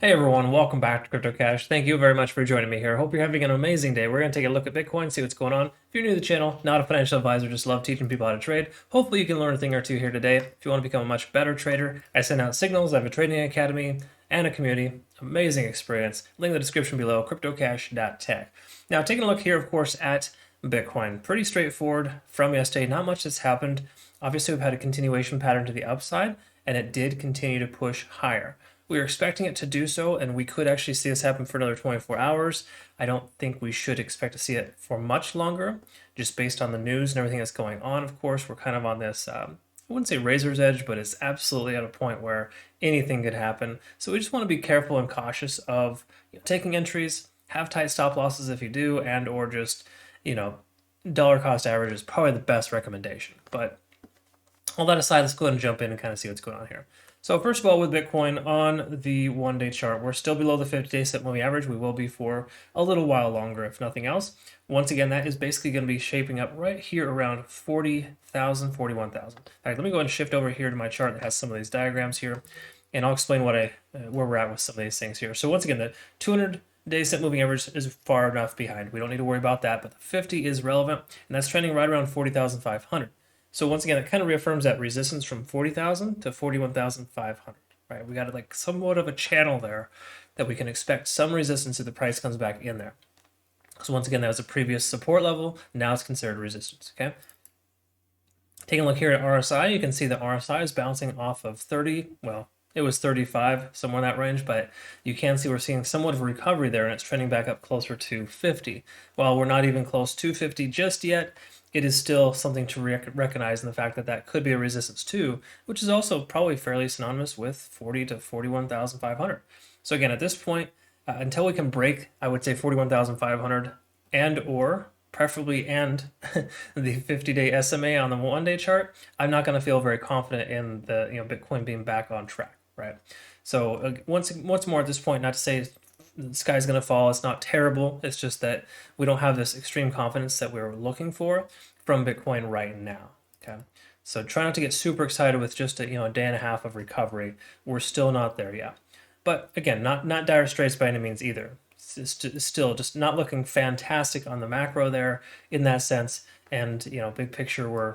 Hey everyone, welcome back to CryptoCache. Thank you very much for joining me here. Hope you're having an amazing day. We're going to take a look at Bitcoin, see what's going on. If you're new to the channel, not a financial advisor, just love teaching people how to trade. Hopefully you can learn a thing or two here today. If you want to become a much better trader, I send out signals. I have a trading academy and a community. Amazing experience. Link in the description below, CryptoCache.tech. Now taking a look here, of course, at Bitcoin. Pretty straightforward from yesterday. Not much has happened. Obviously, we've had a continuation pattern to the upside, and it did continue to push higher. We were expecting it to do so, and we could actually see this happen for another 24 hours. I don't think we should expect to see it for much longer, just based on the news and everything that's going on. Of course, we're kind of on this, I wouldn't say razor's edge, but it's absolutely at a point where anything could happen. So we just want to be careful and cautious of taking entries, have tight stop losses if you do, and or just, dollar cost average is probably the best recommendation. But all that aside, let's go ahead and jump in and kind of see what's going on here. So first of all, with Bitcoin on the one-day chart, we're still below the 50-day set moving average. We will be for a little while longer, if nothing else. Once again, that is basically going to be shaping up right here around 40,000, 41,000. All right, let me go ahead and shift over here to my chart that has some of these diagrams here, and I'll explain where we're at with some of these things here. So once again, the 200-day set moving average is far enough behind. We don't need to worry about that, but the 50 is relevant, and that's trending right around 40,500. So once again, it kind of reaffirms that resistance from 40,000 to 41,500, right? We got like somewhat of a channel there that we can expect some resistance if the price comes back in there. So once again, that was a previous support level. Now it's considered resistance, okay? Taking a look here at RSI, you can see that RSI is bouncing off of 30. Well, it was 35, somewhere in that range, but you can see we're seeing somewhat of a recovery there, and it's trending back up closer to 50. While we're not even close to 50 just yet, it is still something to recognize in the fact that that could be a resistance too, which is also probably fairly synonymous with 40 to 41,500. So again, at this point, until we can break, I would say 41,500 and or preferably end the 50-day SMA on the one-day chart, I'm not going to feel very confident in the Bitcoin being back on track, right? So once more at this point, not to say the sky's going to fall. It's not terrible. It's just that we don't have this extreme confidence that we were looking for from Bitcoin right now. Okay. So try not to get super excited with just a day and a half of recovery. We're still not there yet. But again, not dire straits by any means either. It's still just not looking fantastic on the macro there in that sense. And big picture, we're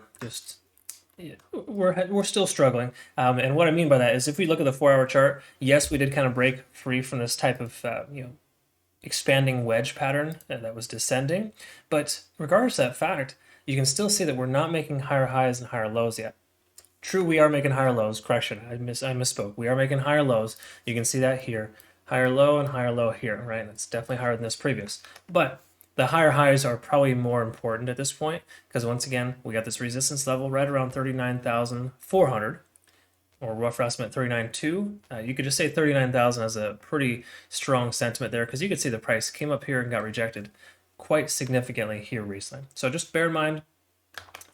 still struggling. And what I mean by that is if we look at the 4-hour chart, yes, we did kind of break free from this type of expanding wedge pattern that was descending. But regardless of that fact, you can still see that we're not making higher highs and higher lows yet. True, we are making higher lows. Correction, I misspoke. We are making higher lows. You can see that here. Higher low and higher low here, right? It's definitely higher than this previous. But the higher highs are probably more important at this point because once again, we got this resistance level right around 39,400 or rough estimate 39.2. You could just say 39,000 as a pretty strong sentiment there because you could see the price came up here and got rejected quite significantly here recently. So just bear in mind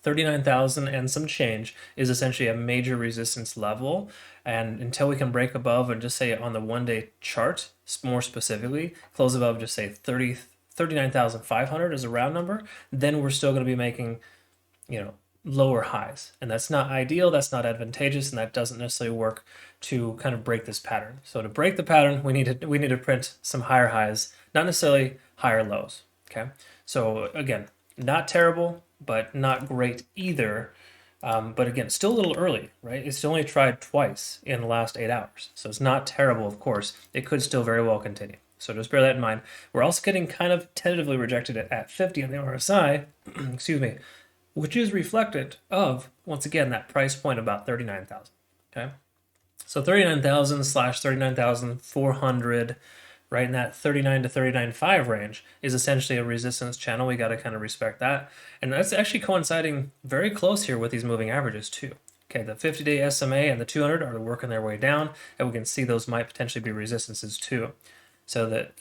39,000 and some change is essentially a major resistance level. And until we can break above and just say on the one-day chart, more specifically, close above just say 39,500 as a round number, then we're still going to be making, lower highs. And that's not ideal, that's not advantageous, and that doesn't necessarily work to kind of break this pattern. So to break the pattern, we need to print some higher highs, not necessarily higher lows. Okay. So again, not terrible, but not great either. But again, still a little early, right? It's only tried twice in the last 8 hours. So it's not terrible, of course. It could still very well continue. So just bear that in mind. We're also getting kind of tentatively rejected at 50 on the RSI, excuse me, which is reflected of, once again, that price point about 39,000, okay? So 39,000 slash 39,400, right in that 39 to 39.5 range is essentially a resistance channel. We got to kind of respect that. And that's actually coinciding very close here with these moving averages too. Okay, the 50-day SMA and the 200 are working their way down, and we can see those might potentially be resistances too. So that,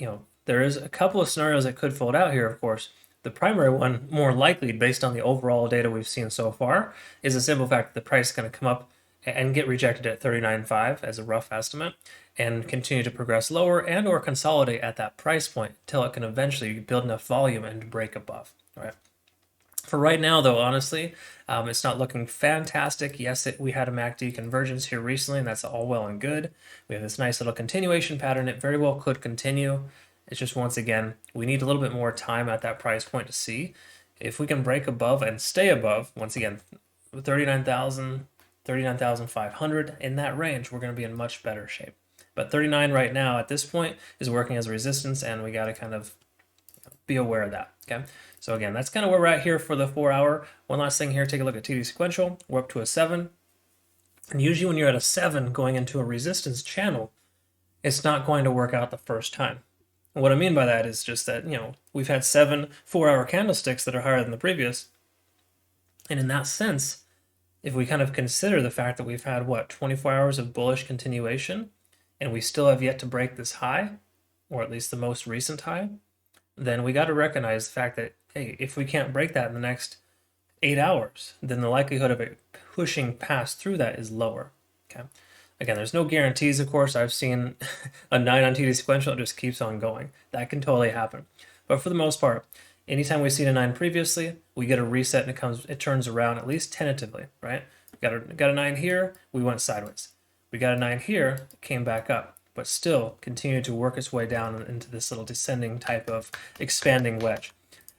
there is a couple of scenarios that could fold out here, of course. The primary one, more likely based on the overall data we've seen so far, is the simple fact that the price is going to come up and get rejected at 39.5 as a rough estimate and continue to progress lower and or consolidate at that price point until it can eventually build enough volume and break above. All right. For right now, though, honestly, it's not looking fantastic. Yes, we had a MACD convergence here recently, and that's all well and good. We have this nice little continuation pattern. It very well could continue. It's just, once again, we need a little bit more time at that price point to see. If we can break above and stay above, once again, 39,000, 39,500, in that range, we're going to be in much better shape. But 39 right now at this point is working as a resistance, and we got to kind of be aware of that, okay? So again, that's kind of where we're at here for the 4 hour. One last thing here, take a look at TD sequential. We're up to a 7. And usually when you're at a 7 going into a resistance channel, it's not going to work out the first time. And what I mean by that is just that, we've had 7 4-hour candlesticks that are higher than the previous. And in that sense, if we kind of consider the fact that we've had, 24 hours of bullish continuation, and we still have yet to break this high, or at least the most recent high, then we got to recognize the fact that, hey, if we can't break that in the next 8 hours, then the likelihood of it pushing past through that is lower, okay? Again, there's no guarantees, of course. I've seen a 9 on TD sequential, it just keeps on going. That can totally happen. But for the most part, anytime we've seen a 9 previously, we get a reset and it turns around, at least tentatively, right? Got a 9 here, we went sideways. We got a 9 here, it came back up, but still continued to work its way down into this little descending type of expanding wedge.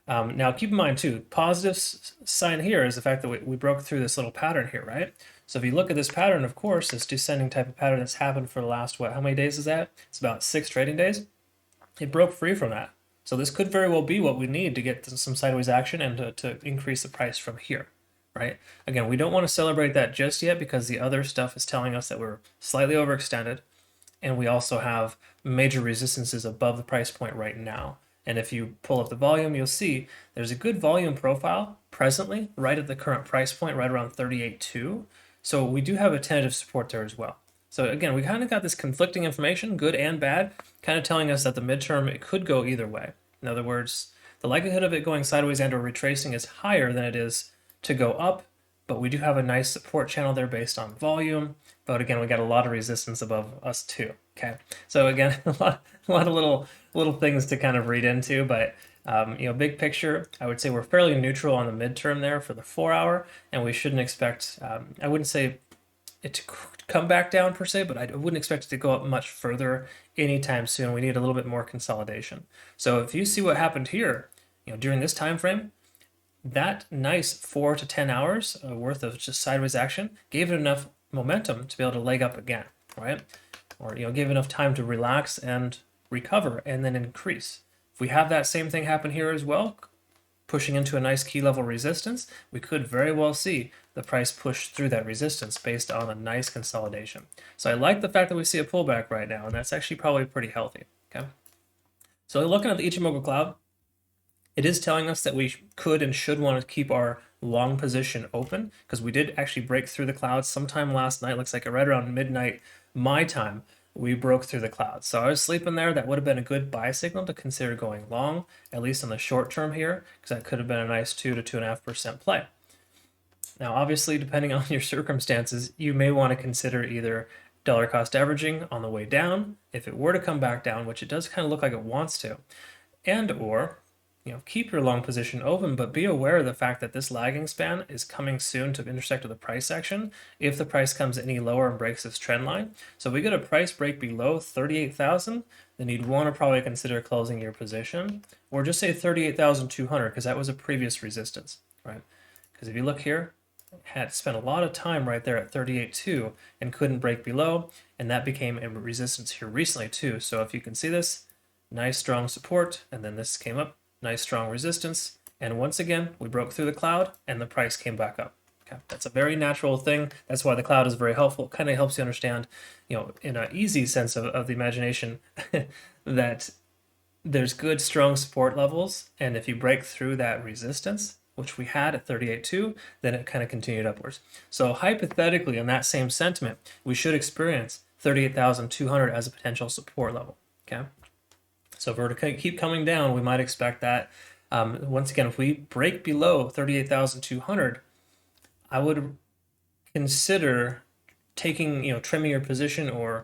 Now, keep in mind, too, positive sign here is the fact that we broke through this little pattern here, right? So if you look at this pattern, of course, this descending type of pattern that's happened for the last, how many days is that? It's about 6 trading days. It broke free from that. So this could very well be what we need to get some sideways action and to increase the price from here, right? Again, we don't want to celebrate that just yet because the other stuff is telling us that we're slightly overextended. And we also have major resistances above the price point right now. And if you pull up the volume, you'll see there's a good volume profile presently right at the current price point, right around 38.2. So we do have a tentative support there as well. So again, we kind of got this conflicting information, good and bad, kind of telling us that the midterm, it could go either way. In other words, the likelihood of it going sideways and or retracing is higher than it is to go up, but we do have a nice support channel there based on volume. But again, we got a lot of resistance above us too, okay? So again, a lot of little things to kind of read into, but big picture, I would say we're fairly neutral on the midterm there for the 4 hour, and we shouldn't expect, I wouldn't say it to come back down per se, but I wouldn't expect it to go up much further anytime soon. We need a little bit more consolidation. So if you see what happened here, during this time frame, that nice 4 to 10 hours worth of just sideways action gave it enough momentum to be able to leg up again, right? Or give enough time to relax and recover and then increase. If we have that same thing happen here as well, pushing into a nice key level resistance, we could very well see the price push through that resistance based on a nice consolidation. So I like the fact that we see a pullback right now, and that's actually probably pretty healthy, okay? So looking at the Ichimoku cloud, it is telling us that we could and should want to keep our long position open because we did actually break through the clouds sometime last night. Looks like right around midnight my time, we broke through the clouds. So I was sleeping there. That would have been a good buy signal to consider going long, at least on the short term here, because that could have been a nice 2 to 2.5% play. Now, obviously, depending on your circumstances, you may want to consider either dollar cost averaging on the way down, if it were to come back down, which it does kind of look like it wants to, and or keep your long position open, but be aware of the fact that this lagging span is coming soon to intersect with the price action if the price comes any lower and breaks this trend line. So if we get a price break below 38,000, then you'd want to probably consider closing your position, or just say 38,200 because that was a previous resistance, right? Because if you look here, it had spent a lot of time right there at 38.2 and couldn't break below, and that became a resistance here recently too. So if you can see this, nice strong support, and then this came up, nice strong resistance, and once again we broke through the cloud and the price came back up. Okay, that's a very natural thing. That's why the cloud is very helpful. It kind of helps you understand, in an easy sense of the imagination, that there's good strong support levels, and if you break through that resistance, which we had at 38.2, then it kind of continued upwards. So hypothetically, in that same sentiment, we should experience 38,200 as a potential support level. Okay. So if we're to keep coming down, we might expect that, once again, if we break below 38,200, I would consider taking, trimming your position, or,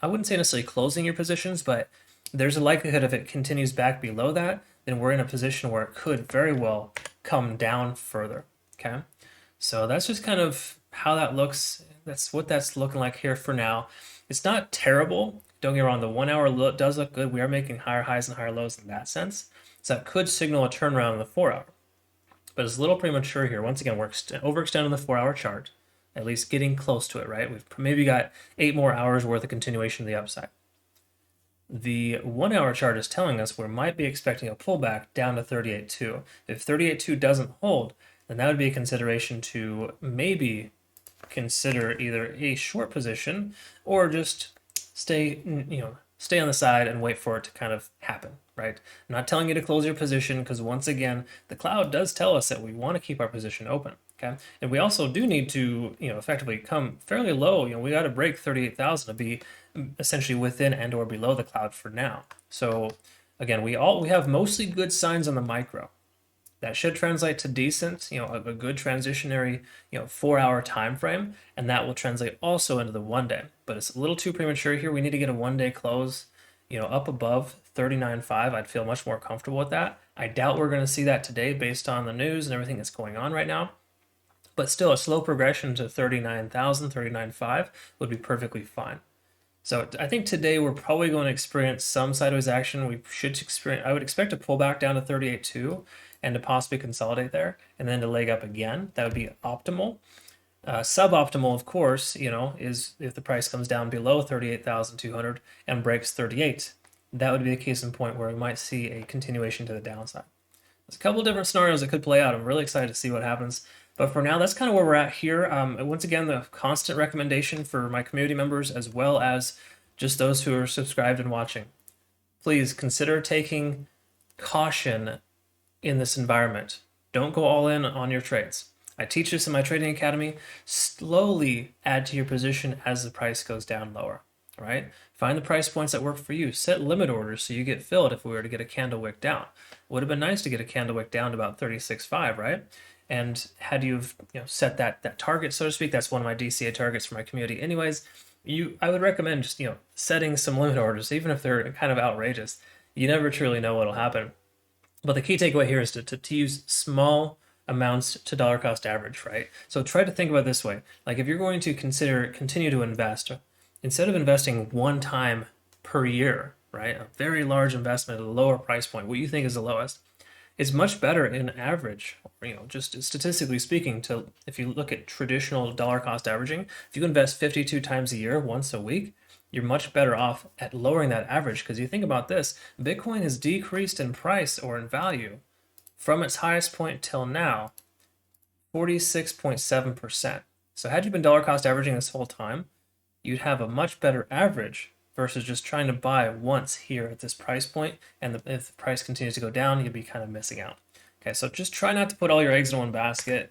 I wouldn't say necessarily closing your positions, but there's a likelihood if it continues back below that, then we're in a position where it could very well come down further. Okay, so that's just kind of how that looks. That's what that's looking like here for now. It's not terrible. Don't get me wrong, the 1 hour does look good. We are making higher highs and higher lows in that sense. So that could signal a turnaround in the 4 hour. But it's a little premature here. Once again, we're overextending the 4 hour chart, at least getting close to it, right? We've maybe got 8 more hours worth of continuation of the upside. The 1 hour chart is telling us we might be expecting a pullback down to 38.2. If 38.2 doesn't hold, then that would be a consideration to maybe consider either a short position or just stay on the side and wait for it to kind of happen, right? I'm not telling you to close your position because once again, the cloud does tell us that we want to keep our position open, okay? And we also do need to, effectively come fairly low. We got to break 38,000 to be essentially within and or below the cloud for now. So again, we have mostly good signs on the micro. That should translate to decent, a good transitionary, 4 hour time frame, and that will translate also into the 1 day. But it's a little too premature here. We need to get a 1 day close, up above 39.5. I'd feel much more comfortable with that. I doubt we're going to see that today based on the news and everything that's going on right now. But still, a slow progression to 39,000, 39.5 would be perfectly fine. So I think today we're probably going to experience some sideways action. I would expect a pullback down to 38.2 and to possibly consolidate there and then to leg up again. That would be optimal. Suboptimal, of course, is if the price comes down below 38,200 and breaks 38. That would be a case in point where we might see a continuation to the downside. There's a couple different scenarios that could play out. I'm really excited to see what happens. But for now, that's kind of where we're at here. Once again, the constant recommendation for my community members as well as just those who are subscribed and watching. Please consider taking caution in this environment. Don't go all in on your trades. I teach this in my trading academy. Slowly add to your position as the price goes down lower. All right? Find the price points that work for you. Set limit orders so you get filled if we were to get a candle wick down. Would have been nice to get a candle wick down to about 36.5, right? And had you set that target, so to speak, that's one of my DCA targets for my community anyways, I would recommend just setting some limit orders, even if they're kind of outrageous. You never truly know what'll happen. But the key takeaway here is to use small amounts to dollar cost average, right? So try to think about it this way. Like if you're going to continue to invest, instead of investing one time per year, right? A very large investment at a lower price point, what you think is the lowest, it's much better in average, just statistically speaking, if you look at traditional dollar cost averaging, if you invest 52 times a year, once a week, you're much better off at lowering that average. Because you think about this, Bitcoin has decreased in price or in value from its highest point till now, 46.7%. So had you been dollar cost averaging this whole time, you'd have a much better average versus just trying to buy once here at this price point, and if the price continues to go down, you'd be kind of missing out. Okay, so just try not to put all your eggs in one basket.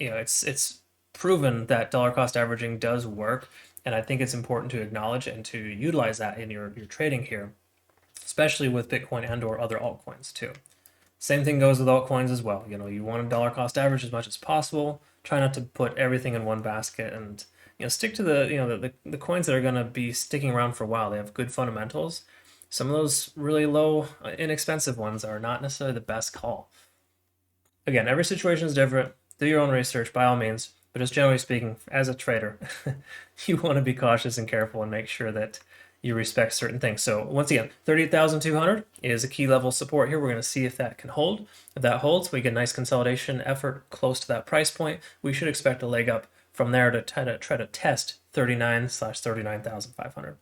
It's proven that dollar cost averaging does work, and I think it's important to acknowledge and to utilize that in your trading here, especially with Bitcoin and or other altcoins too. Same thing goes with altcoins as well. You want a dollar cost average as much as possible. Try not to put everything in one basket and stick to the coins that are going to be sticking around for a while. They have good fundamentals. Some of those really low, inexpensive ones are not necessarily the best call. Again, every situation is different. Do your own research by all means, but just generally speaking, as a trader, you want to be cautious and careful and make sure that you respect certain things. So once again, 38,200 is a key level support here. We're going to see if that can hold. If that holds, we get a nice consolidation effort close to that price point. We should expect a leg up from there to try to test 39/39,500.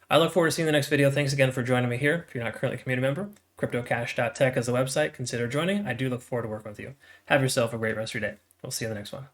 I look forward to seeing the next video. Thanks again for joining me here. If you're not currently a community member, CryptoCache.tech is the website. Consider joining. I do look forward to working with you. Have yourself a great rest of your day. We'll see you in the next one.